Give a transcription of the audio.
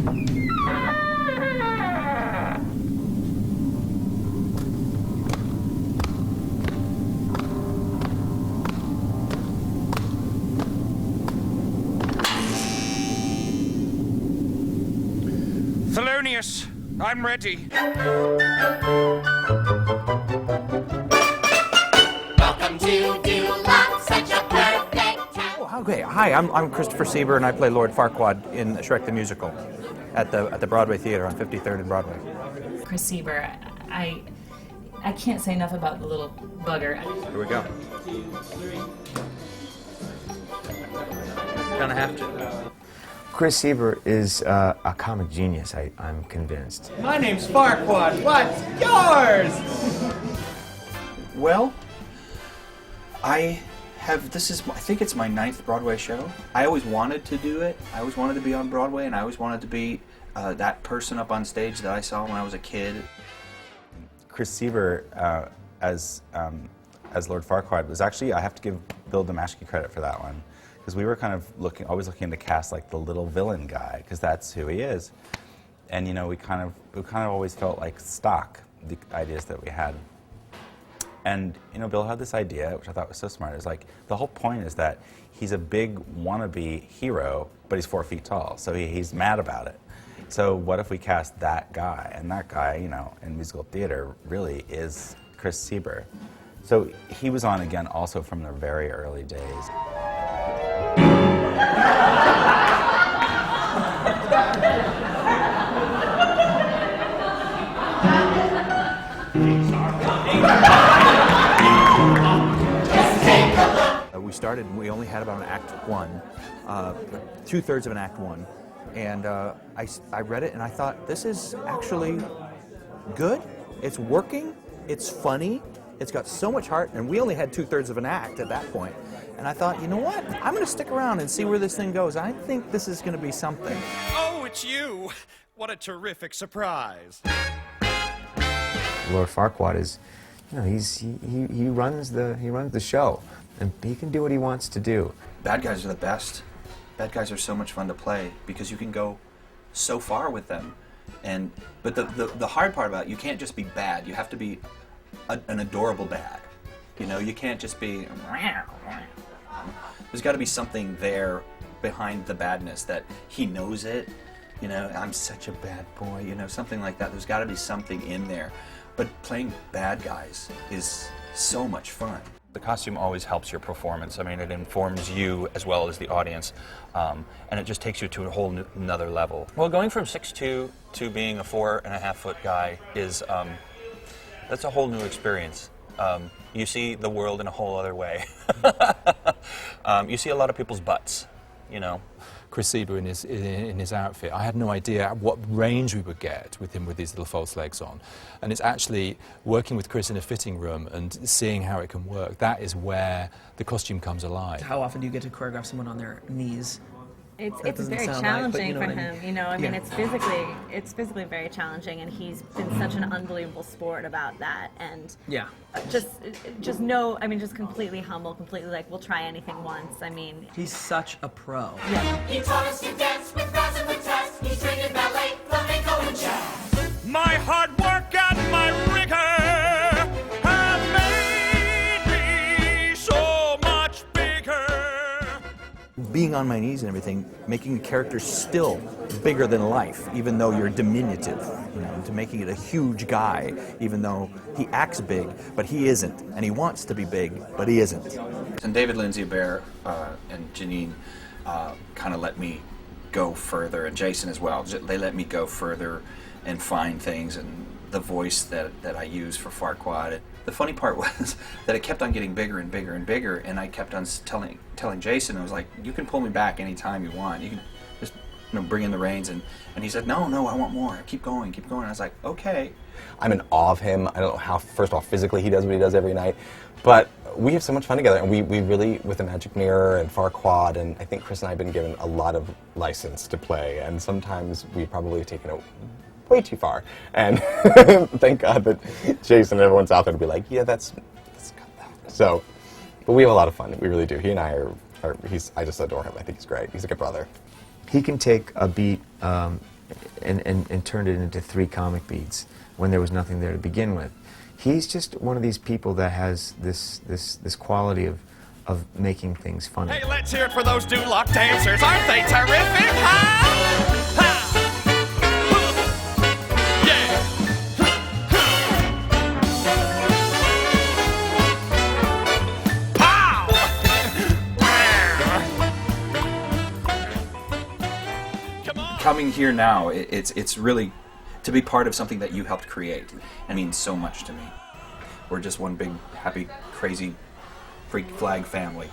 Thelonious, I'm ready. Welcome to Duloc, such a perfect town. Oh, okay. Hi, I'm Christopher Sieber, and I play Lord Farquaad in Shrek the Musical at the Broadway Theater on 53rd and Broadway. Chris Sieber, I can't say enough about the little bugger. Here we go. Gonna have to. Chris Sieber is a comic genius, I'm convinced. My name's Farquaad. What's yours? Well, I think it's my 9th Broadway show. I always wanted to do it. I always wanted to be on Broadway, and I always wanted to be that person up on stage that I saw when I was a kid. Chris Sieber as Lord Farquaad was actually, I have to give Bill Damashki credit for that one, because we were kind of always looking to cast like the little villain guy, because that's who he is. And you know, we kind of always felt like stock, the ideas that we had. And you know, Bill had this idea, which I thought was so smart. It was like, the whole point is that he's a big wannabe hero, but he's 4 feet tall, so he's mad about it. So what if we cast that guy? And that guy, you know, in musical theater really is Chris Sieber. So he was on again also from the very early days. We started, and we only had about an act 1, 2/3 of an act 1. And I read it, and I thought, this is actually good. It's working. It's funny. It's got so much heart, and we only had 2/3 of an act at that point. And I thought, you know what? I'm going to stick around and see where this thing goes. I think this is going to be something. Oh, it's you! What a terrific surprise. Lord Farquaad is, you know, he runs the show, and he can do what he wants to do. Bad guys are the best. Bad guys are so much fun to play because you can go so far with them. But the hard part about it, you can't just be bad. You have to be an adorable bad. You know, you can't just be. There's got to be something there behind the badness, that he knows it. You know, I'm such a bad boy. You know, something like that. There's got to be something in there. But playing bad guys is so much fun. The costume always helps your performance. I mean, it informs you as well as the audience, and it just takes you to a whole another level. Well, going from 6'2" to being a 4.5-foot guy is, that's a whole new experience. You see the world in a whole other way. You see a lot of people's butts, you know. Chris Sieber in his outfit, I had no idea what range we would get with him with these little false legs on. And it's actually working with Chris in a fitting room and seeing how it can work. That is where the costume comes alive. How often do you get to choreograph someone on their knees? It's very challenging for him, you know. I mean, it's physically very challenging, and he's been such an unbelievable sport about that. And just completely humble, completely like, we'll try anything once. I mean, he's such a pro. Yeah. He taught us to dance with Razzle and Tess. He's trained in ballet, flamenco, and jazz. My hard work and my rigor have made me so much bigger. Being on my knees and everything, making the character still bigger than life, even though you're diminutive, you know, to making it a huge guy, even though he acts big, but he isn't, and he wants to be big, but he isn't. And David Lindsay-Bear and Janine kind of let me go further, and Jason as well. They let me go further and find things, and the voice that I use for Farquaad. The funny part was that it kept on getting bigger and bigger and bigger, and I kept on telling Jason, I was like, you can pull me back anytime you want. You can just, you know, bring in the reins. And he said, no, I want more. Keep going, keep going. I was like, okay. I'm in awe of him. I don't know how, first of all, physically he does what he does every night, but we have so much fun together, and we really, with the Magic Mirror and Farquaad, and I think Chris and I have been given a lot of license to play, and sometimes we probably have taken it way too far. And thank God that Jason and everyone's out there to be like, yeah, that's got that. So, but we have a lot of fun. We really do. He and I I just adore him. I think he's great. He's like a brother. He can take a beat and turned it into 3 comic beats when there was nothing there to begin with. He's just one of these people that has this quality of making things funny. Hey, let's hear it for those do-lock dancers. Aren't they terrific? Ha! Ha! Coming here now, it's really to be part of something that you helped create. It means so much to me. We're just one big, happy, crazy, freak flag family.